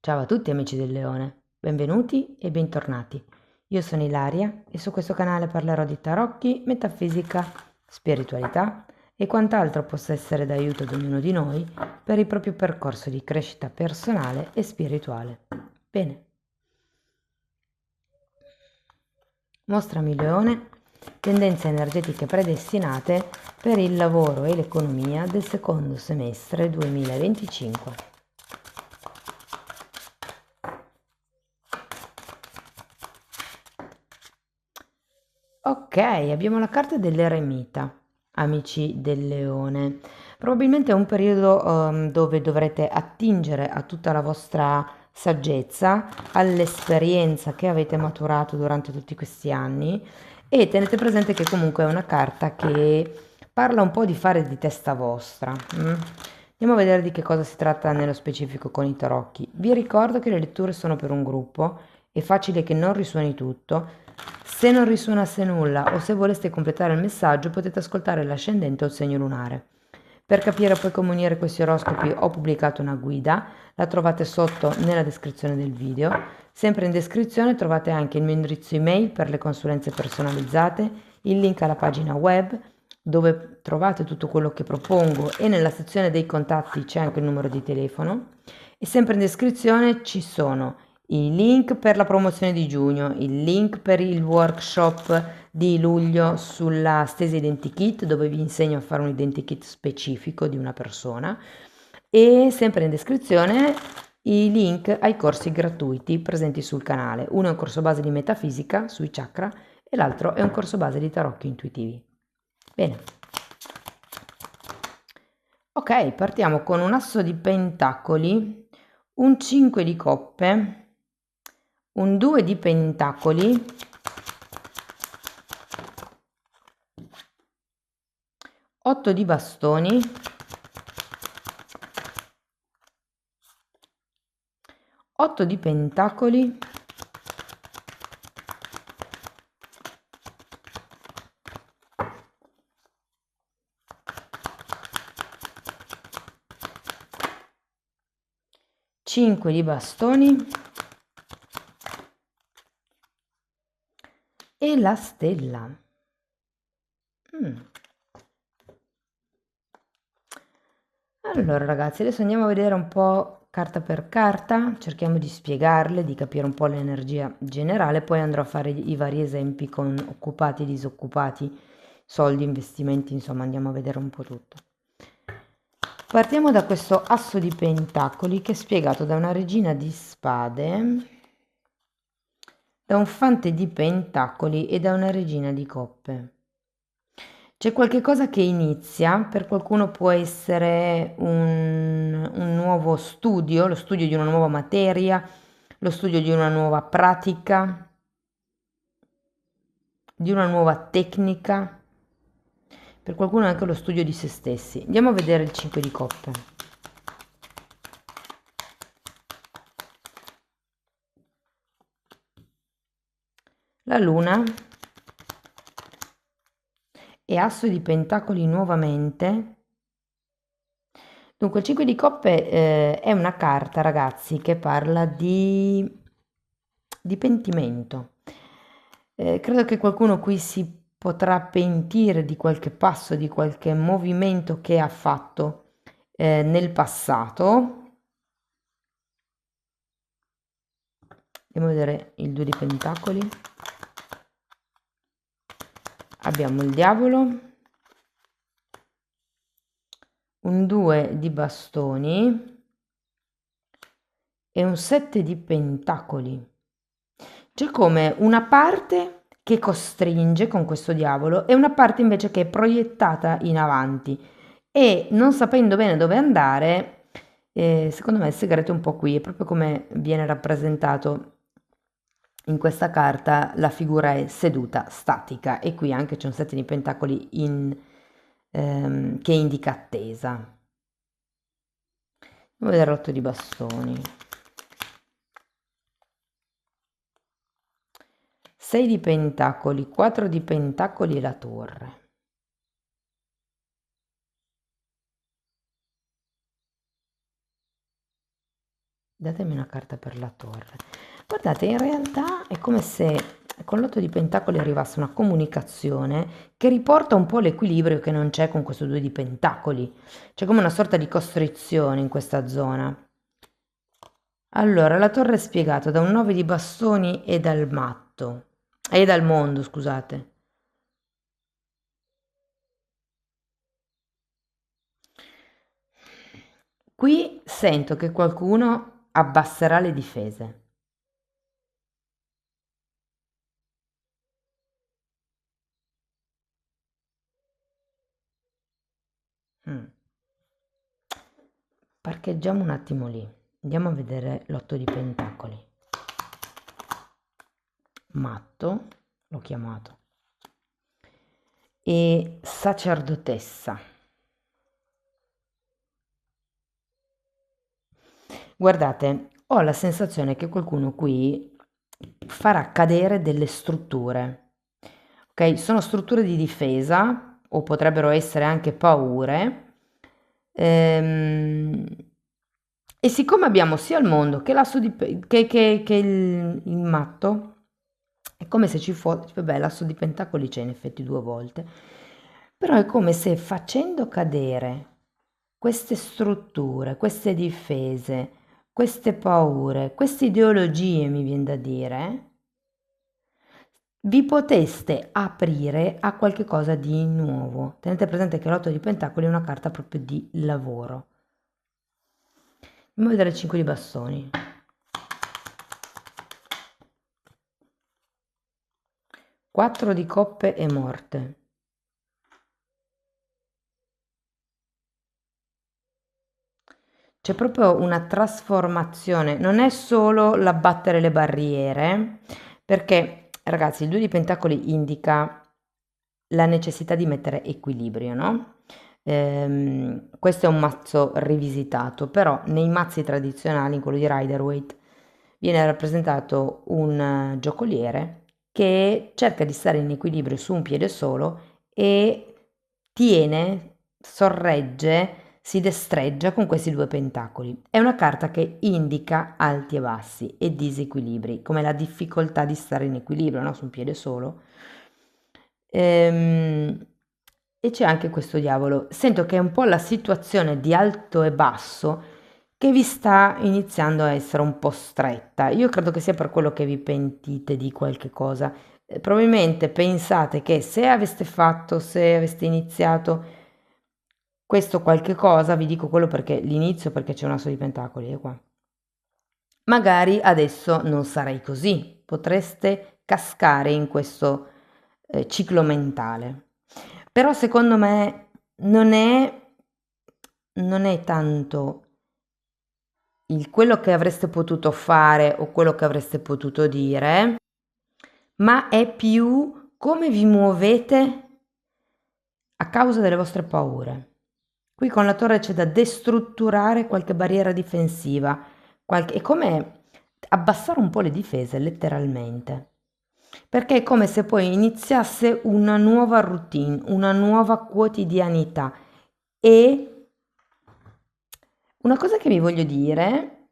Ciao a tutti amici del Leone, benvenuti e bentornati. Io sono Ilaria e su questo canale parlerò di tarocchi, metafisica, spiritualità e quant'altro possa essere d'aiuto ad ognuno di noi per il proprio percorso di crescita personale e spirituale. Bene, mostrami Leone, tendenze energetiche predestinate per il lavoro e l'economia del secondo semestre 2025. Ok, abbiamo la carta dell'eremita, amici del leone. Probabilmente è un periodo dove dovrete attingere a tutta la vostra saggezza, all'esperienza che avete maturato durante tutti questi anni e tenete presente che comunque è una carta che parla un po' di fare di testa vostra. Andiamo a vedere di che cosa si tratta nello specifico con i tarocchi. Vi ricordo che le letture sono per un gruppo, è facile che non risuoni tutto. Se non risuonasse nulla o se voleste completare il messaggio potete ascoltare l'ascendente o il segno lunare. Per capire poi come unire questi oroscopi ho pubblicato una guida, la trovate sotto nella descrizione del video. Sempre in descrizione trovate anche il mio indirizzo email per le consulenze personalizzate, il link alla pagina web dove trovate tutto quello che propongo e nella sezione dei contatti c'è anche il numero di telefono. E sempre in descrizione ci sono il link per la promozione di giugno, il link per il workshop di luglio sulla stesa identikit dove vi insegno a fare un identikit specifico di una persona e sempre in descrizione i link ai corsi gratuiti presenti sul canale. Uno è un corso base di metafisica sui chakra e l'altro è un corso base di tarocchi intuitivi. Bene. Ok, partiamo con un asso di pentacoli, un 5 di coppe, un 2 di pentacoli, 8 di bastoni, 8 di pentacoli, 5 di bastoni e la stella. Allora ragazzi, adesso andiamo a vedere un po' carta per carta, cerchiamo di spiegarle, di capire un po' l'energia generale, poi andrò a fare i vari esempi con occupati, disoccupati, soldi, investimenti, insomma andiamo a vedere un po' tutto. Partiamo da questo asso di pentacoli che è spiegato da una regina di spade, da un fante di pentacoli e da una regina di coppe. C'è qualche cosa che inizia, per qualcuno può essere un nuovo studio, lo studio di una nuova materia, lo studio di una nuova pratica, di una nuova tecnica, per qualcuno anche lo studio di se stessi. Andiamo a vedere il 5 di coppe. La luna e asso di pentacoli nuovamente. Dunque, il 5 di coppe è una carta, ragazzi, che parla di pentimento. Credo che qualcuno qui si potrà pentire di qualche passo, di qualche movimento che ha fatto nel passato. Andiamo a vedere il 2 di pentacoli. Abbiamo il diavolo, un 2 di bastoni e un 7 di pentacoli. C'è come una parte che costringe con questo diavolo e una parte invece che è proiettata in avanti e non sapendo bene dove andare, secondo me il segreto è un po' qui, è proprio come viene rappresentato in questa carta, la figura è seduta, statica e qui anche c'è un 7 di pentacoli che indica attesa. Andiamo a vedere l'8 di bastoni. 6 di pentacoli, 4 di pentacoli e la torre. Datemi una carta per la torre. Guardate, in realtà è come se con l'otto di pentacoli arrivasse una comunicazione che riporta un po' l'equilibrio che non c'è con questo due di pentacoli. C'è come una sorta di costrizione in questa zona. Allora, la torre è spiegata da un 9 di bastoni e dal matto. E dal mondo, scusate. Qui sento che qualcuno abbasserà le difese. Mm. Parcheggiamo un attimo lì. Andiamo a vedere l'otto di pentacoli. Matto, l'ho chiamato. E sacerdotessa. Guardate, ho la sensazione che qualcuno qui farà cadere delle strutture. Ok, sono strutture di difesa o potrebbero essere anche paure. Ehm, e siccome abbiamo sia il mondo che l'asso che il matto, è come se ci fosse, vabbè, l'asso di pentacoli c'è in effetti due volte, però è come se facendo cadere queste strutture, queste difese, queste paure, queste ideologie, mi viene da dire, vi poteste aprire a qualche cosa di nuovo. Tenete presente che l'otto di pentacoli è una carta proprio di lavoro. Andiamo a vedere il 5 di bastoni. Quattro di coppe e morte. C'è proprio una trasformazione, non è solo l'abbattere le barriere, perché ragazzi il 2 di pentacoli indica la necessità di mettere equilibrio, no? Questo è un mazzo rivisitato, però nei mazzi tradizionali, in quello di Rider-Waite, viene rappresentato un giocoliere che cerca di stare in equilibrio su un piede solo e tiene, sorregge, si destreggia con questi due pentacoli. È una carta che indica alti e bassi e disequilibri, come la difficoltà di stare in equilibrio, no? Su un piede solo. E c'è anche questo diavolo. Sento che è un po' la situazione di alto e basso che vi sta iniziando a essere un po' stretta. Io credo che sia per quello che vi pentite di qualche cosa. Probabilmente pensate che se aveste fatto, se aveste iniziato questo qualche cosa, vi dico quello perché l'inizio, perché c'è un asso di pentacoli, è qua. Magari adesso non sarei così, potreste cascare in questo ciclo mentale. Però secondo me non è tanto quello che avreste potuto fare o quello che avreste potuto dire, ma è più come vi muovete a causa delle vostre paure. Qui con la torre c'è da destrutturare qualche barriera difensiva, è come abbassare un po' le difese, letteralmente. Perché è come se poi iniziasse una nuova routine, una nuova quotidianità. E una cosa che vi voglio dire,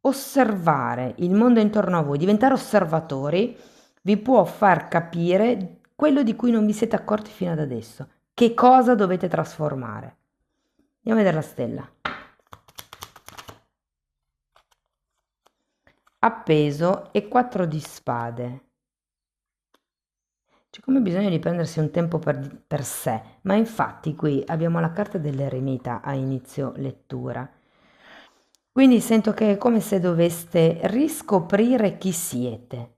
osservare il mondo intorno a voi, diventare osservatori, vi può far capire quello di cui non vi siete accorti fino ad adesso. Che cosa dovete trasformare? Andiamo a vedere la stella. Appeso e 4 di spade. C'è come bisogno di prendersi un tempo per sé, ma infatti qui abbiamo la carta dell'eremita a inizio lettura. Quindi sento che è come se doveste riscoprire chi siete,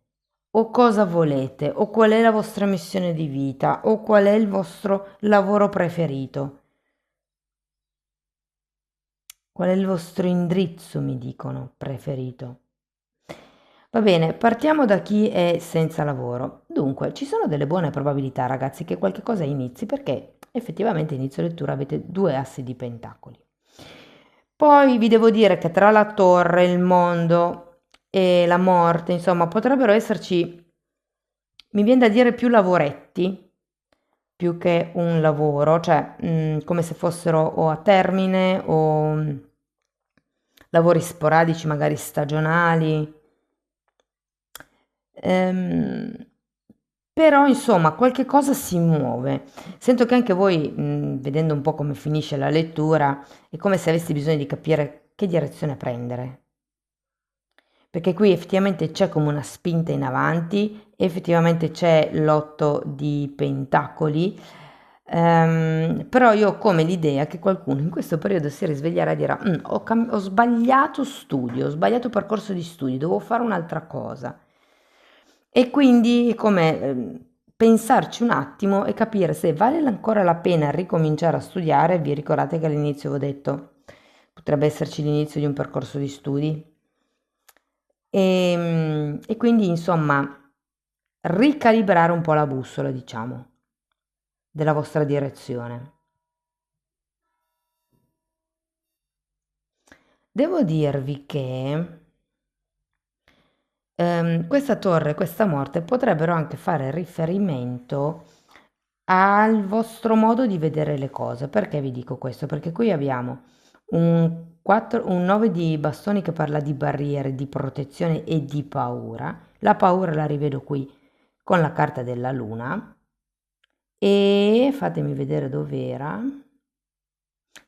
o cosa volete, o qual è la vostra missione di vita, o qual è il vostro lavoro preferito. Qual è il vostro indirizzo, mi dicono, preferito. Va bene, partiamo da chi è senza lavoro. Dunque, ci sono delle buone probabilità, ragazzi, che qualche cosa inizi perché effettivamente inizio lettura avete due assi di pentacoli. Poi vi devo dire che tra la torre, il mondo e la morte, insomma, potrebbero esserci, mi viene da dire più lavoretti, più che un lavoro, cioè come se fossero o a termine o lavori sporadici, magari stagionali. Ehm, Però insomma qualche cosa si muove. Sento che anche voi, vedendo un po' come finisce la lettura, è come se avessi bisogno di capire che direzione prendere. Perché qui effettivamente c'è come una spinta in avanti, effettivamente c'è l'otto di pentacoli, però io ho come l'idea che qualcuno in questo periodo si risveglierà e dirà: ho sbagliato studio, ho sbagliato percorso di studi, devo fare un'altra cosa. E quindi è come pensarci un attimo e capire se vale ancora la pena ricominciare a studiare. Vi ricordate che all'inizio vi ho detto potrebbe esserci l'inizio di un percorso di studi? E quindi insomma ricalibrare un po' la bussola, diciamo, della vostra direzione. Devo dirvi che questa torre, questa morte potrebbero anche fare riferimento al vostro modo di vedere le cose. Perché vi dico questo? Perché qui abbiamo un 9 di bastoni che parla di barriere, di protezione e di paura. La paura la rivedo qui con la carta della luna e fatemi vedere dov'era.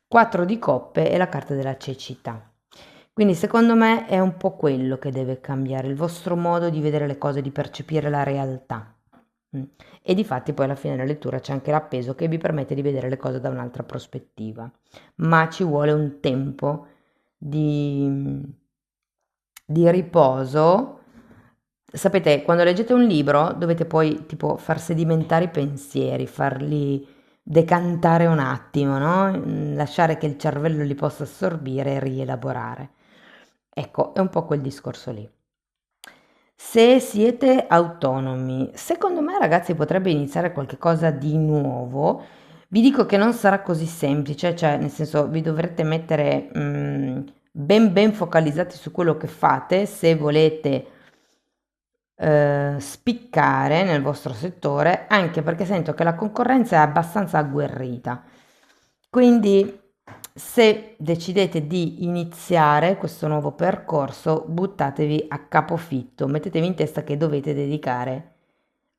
4 di coppe e la carta della cecità. Quindi secondo me è un po' quello che deve cambiare, il vostro modo di vedere le cose, di percepire la realtà. Mm. E difatti poi alla fine della lettura c'è anche l'appeso che vi permette di vedere le cose da un'altra prospettiva, ma ci vuole un tempo di, di riposo. Sapete, quando leggete un libro dovete poi tipo far sedimentare i pensieri, farli decantare un attimo, no? Lasciare che il cervello li possa assorbire e rielaborare. Ecco, è un po' quel discorso lì. Se siete autonomi, secondo me ragazzi potrebbe iniziare qualcosa di nuovo. Vi dico che non sarà così semplice, cioè nel senso vi dovrete mettere ben focalizzati su quello che fate se volete spiccare nel vostro settore, anche perché sento che la concorrenza è abbastanza agguerrita. Quindi se decidete di iniziare questo nuovo percorso, buttatevi a capofitto, mettetevi in testa che dovete dedicare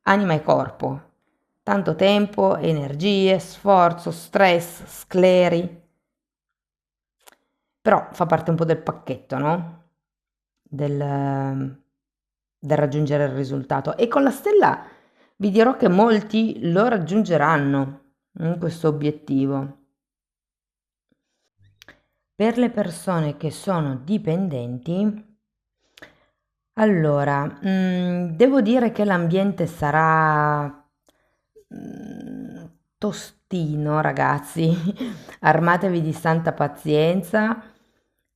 anima e corpo, tanto tempo, energie, sforzo, stress, scleri, però fa parte un po' del pacchetto, no? Del raggiungere il risultato. E con la stella vi dirò che molti lo raggiungeranno, questo obiettivo. Per le persone che sono dipendenti, allora, devo dire che l'ambiente sarà tostino, ragazzi. Armatevi di santa pazienza,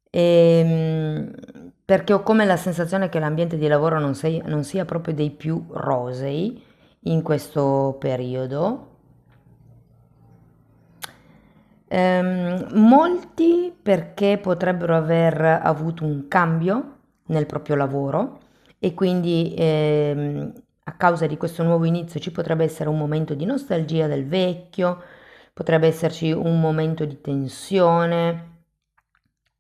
perché ho come la sensazione che l'ambiente di lavoro non sia proprio dei più rosei in questo periodo. Molti perché potrebbero aver avuto un cambio nel proprio lavoro e quindi a causa di questo nuovo inizio ci potrebbe essere un momento di nostalgia del vecchio, potrebbe esserci un momento di tensione,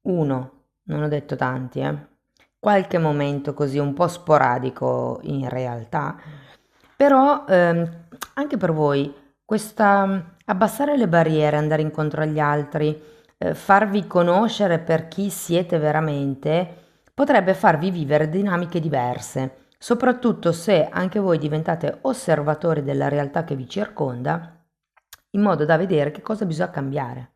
uno, non ho detto tanti, qualche momento così un po' sporadico in realtà, però anche per voi questa abbassare le barriere, andare incontro agli altri, farvi conoscere per chi siete veramente, potrebbe farvi vivere dinamiche diverse, soprattutto se anche voi diventate osservatori della realtà che vi circonda, in modo da vedere che cosa bisogna cambiare.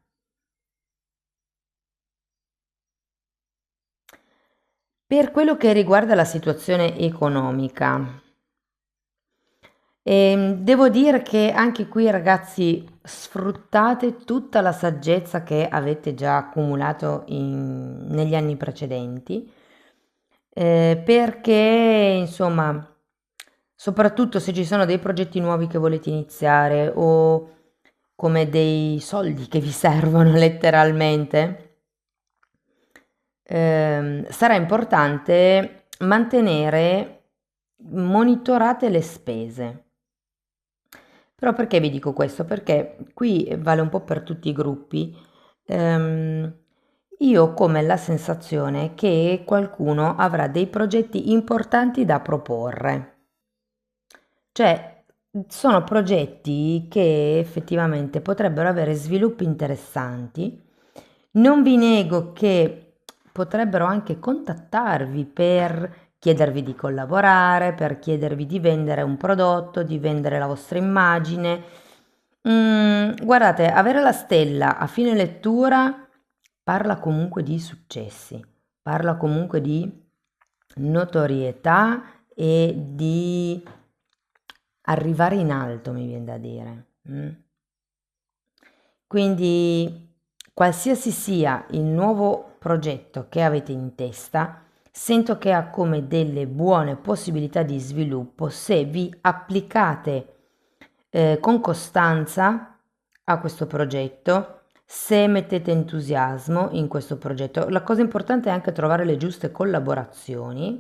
Per quello che riguarda la situazione economica, devo dire che anche qui ragazzi sfruttate tutta la saggezza che avete già accumulato negli anni precedenti, perché insomma, soprattutto se ci sono dei progetti nuovi che volete iniziare o come dei soldi che vi servono letteralmente, sarà importante mantenere monitorate le spese. Però perché vi dico questo? Perché qui vale un po' per tutti i gruppi. ehm, io ho come la sensazione che qualcuno avrà dei progetti importanti da proporre. Cioè, sono progetti che effettivamente potrebbero avere sviluppi interessanti. Non vi nego che potrebbero anche contattarvi per chiedervi di collaborare, per chiedervi di vendere un prodotto, di vendere la vostra immagine. Guardate, avere la stella a fine lettura parla comunque di successi, parla comunque di notorietà e di arrivare in alto, mi viene da dire. Quindi, qualsiasi sia il nuovo progetto che avete in testa, sento che ha come delle buone possibilità di sviluppo se vi applicate con costanza a questo progetto, se mettete entusiasmo in questo progetto. La cosa importante è anche trovare le giuste collaborazioni.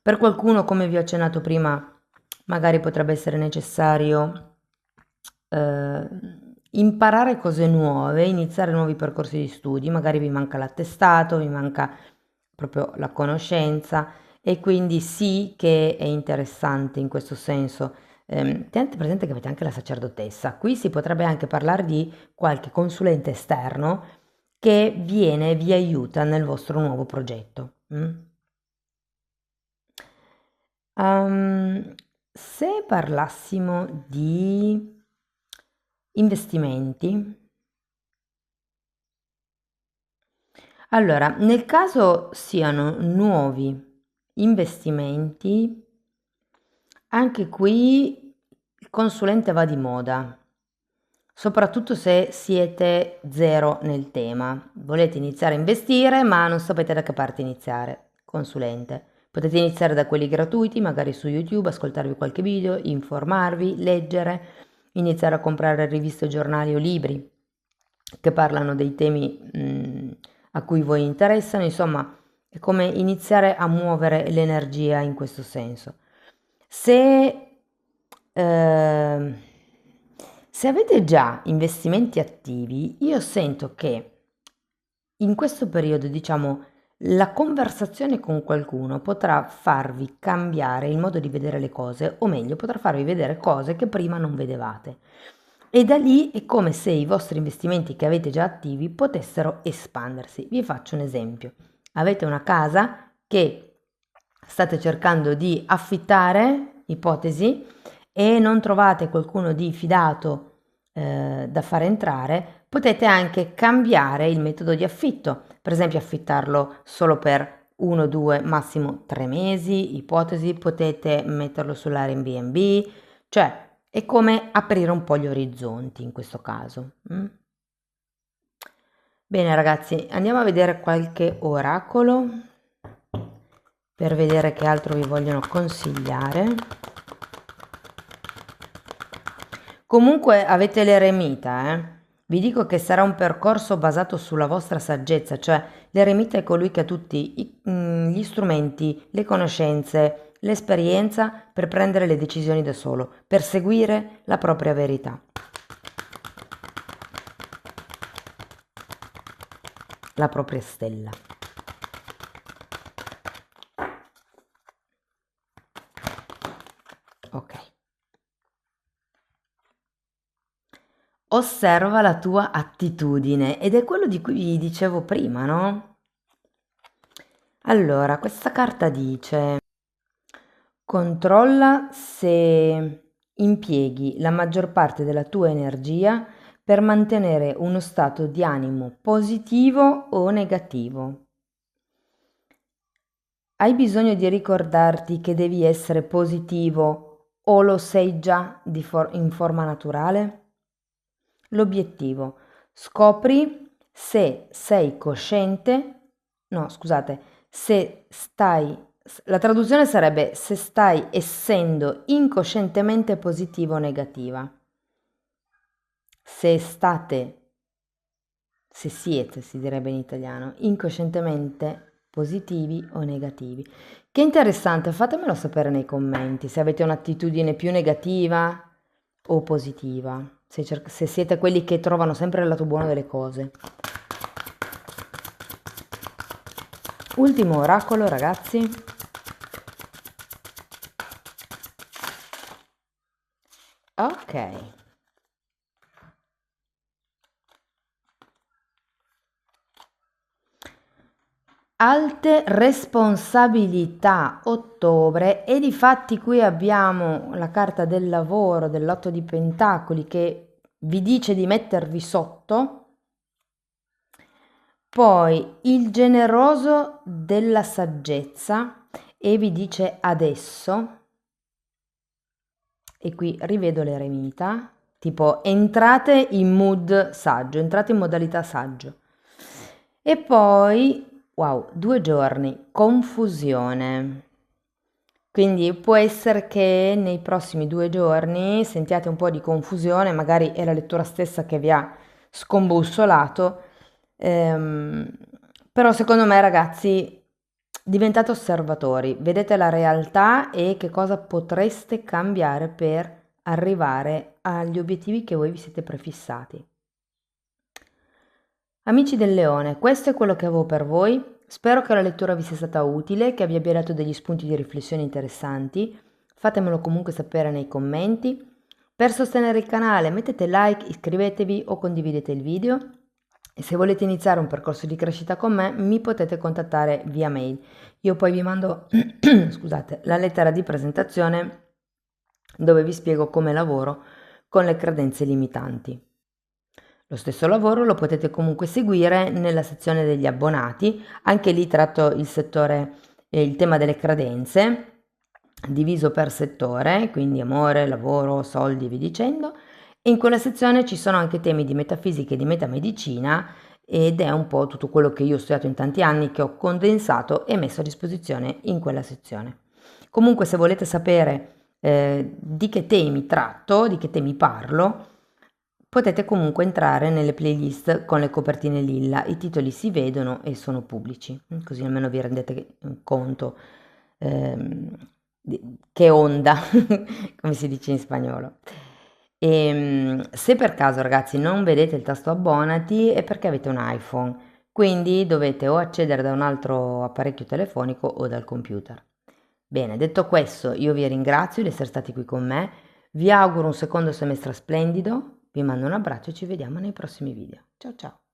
Per qualcuno, come vi ho accennato prima, magari potrebbe essere necessario eh, imparare cose nuove, iniziare nuovi percorsi di studi, magari vi manca l'attestato, vi manca proprio la conoscenza e quindi sì che è interessante in questo senso. Tenete presente che avete anche la sacerdotessa. Qui si potrebbe anche parlare di qualche consulente esterno che viene e vi aiuta nel vostro nuovo progetto. Se parlassimo di investimenti, allora, nel caso siano nuovi investimenti, anche qui il consulente va di moda, soprattutto se siete zero nel tema. Volete iniziare a investire, ma non sapete da che parte iniziare. Consulente. Potete iniziare da quelli gratuiti, magari su YouTube, ascoltarvi qualche video, informarvi, leggere, iniziare a comprare riviste, giornali o libri che parlano dei temi a cui voi interessano, insomma, è come iniziare a muovere l'energia in questo senso. Se, eh, se avete già investimenti attivi, io sento che in questo periodo, diciamo, la conversazione con qualcuno potrà farvi cambiare il modo di vedere le cose, o meglio, potrà farvi vedere cose che prima non vedevate. E da lì è come se i vostri investimenti che avete già attivi potessero espandersi. Vi faccio un esempio. Avete una casa che state cercando di affittare, ipotesi, e non trovate qualcuno di fidato da fare entrare, potete anche cambiare il metodo di affitto, per esempio affittarlo solo per 1, 2, massimo 3 mesi, ipotesi, potete metterlo sull'Airbnb, cioè è come aprire un po' gli orizzonti in questo caso. Bene ragazzi, andiamo a vedere qualche oracolo per vedere che altro vi vogliono consigliare. Comunque avete l'eremita, Vi dico che sarà un percorso basato sulla vostra saggezza, cioè l'eremita è colui che ha tutti gli strumenti, le conoscenze, l'esperienza per prendere le decisioni da solo, per seguire la propria verità, la propria stella. Ok. Osserva la tua attitudine ed è quello di cui vi dicevo prima, no? Allora, questa carta dice: controlla se impieghi la maggior parte della tua energia per mantenere uno stato di animo positivo o negativo. Hai bisogno di ricordarti che devi essere positivo o lo sei già in forma naturale? L'obiettivo: scopri se sei cosciente, no, scusate, se stai, la traduzione sarebbe se stai essendo incoscientemente positiva o negativa. Se state, se siete, si direbbe in italiano, incoscientemente positivi o negativi. Che interessante, fatemelo sapere nei commenti se avete un'attitudine più negativa o positiva, se siete quelli che trovano sempre il lato buono delle cose. Ultimo oracolo, ragazzi. Ok. Alte responsabilità, ottobre, e difatti qui abbiamo la carta del lavoro dell'otto di pentacoli che vi dice di mettervi sotto, poi il generoso della saggezza e vi dice adesso, e qui rivedo l'eremita, tipo entrate in mood saggio, entrate in modalità saggio. E poi, wow, 2 giorni, confusione. Quindi può essere che nei prossimi 2 giorni sentiate un po' di confusione, magari è la lettura stessa che vi ha scombussolato, ehm, però secondo me ragazzi diventate osservatori, vedete la realtà e che cosa potreste cambiare per arrivare agli obiettivi che voi vi siete prefissati. Amici del Leone, questo è quello che avevo per voi. Spero che la lettura vi sia stata utile, che vi abbia dato degli spunti di riflessione interessanti. Fatemelo comunque sapere nei commenti. Per sostenere il canale mettete like, iscrivetevi o condividete il video. E se volete iniziare un percorso di crescita con me, mi potete contattare via mail. Io poi vi mando, scusate, la lettera di presentazione dove vi spiego come lavoro con le credenze limitanti. Lo stesso lavoro lo potete comunque seguire nella sezione degli abbonati, anche lì tratto il settore, il tema delle credenze, diviso per settore, quindi amore, lavoro, soldi e via dicendo, e in quella sezione ci sono anche temi di metafisica e di metamedicina ed è un po' tutto quello che io ho studiato in tanti anni che ho condensato e messo a disposizione in quella sezione. Comunque se volete sapere di che temi tratto, di che temi parlo, potete comunque entrare nelle playlist con le copertine lilla, i titoli si vedono e sono pubblici, così almeno vi rendete conto che onda, come si dice in spagnolo. Se per caso ragazzi non vedete il tasto abbonati è perché avete un iPhone, quindi dovete o accedere da un altro apparecchio telefonico o dal computer. Bene, detto questo, io vi ringrazio di essere stati qui con me, vi auguro un secondo semestre splendido, vi mando un abbraccio e ci vediamo nei prossimi video. Ciao ciao!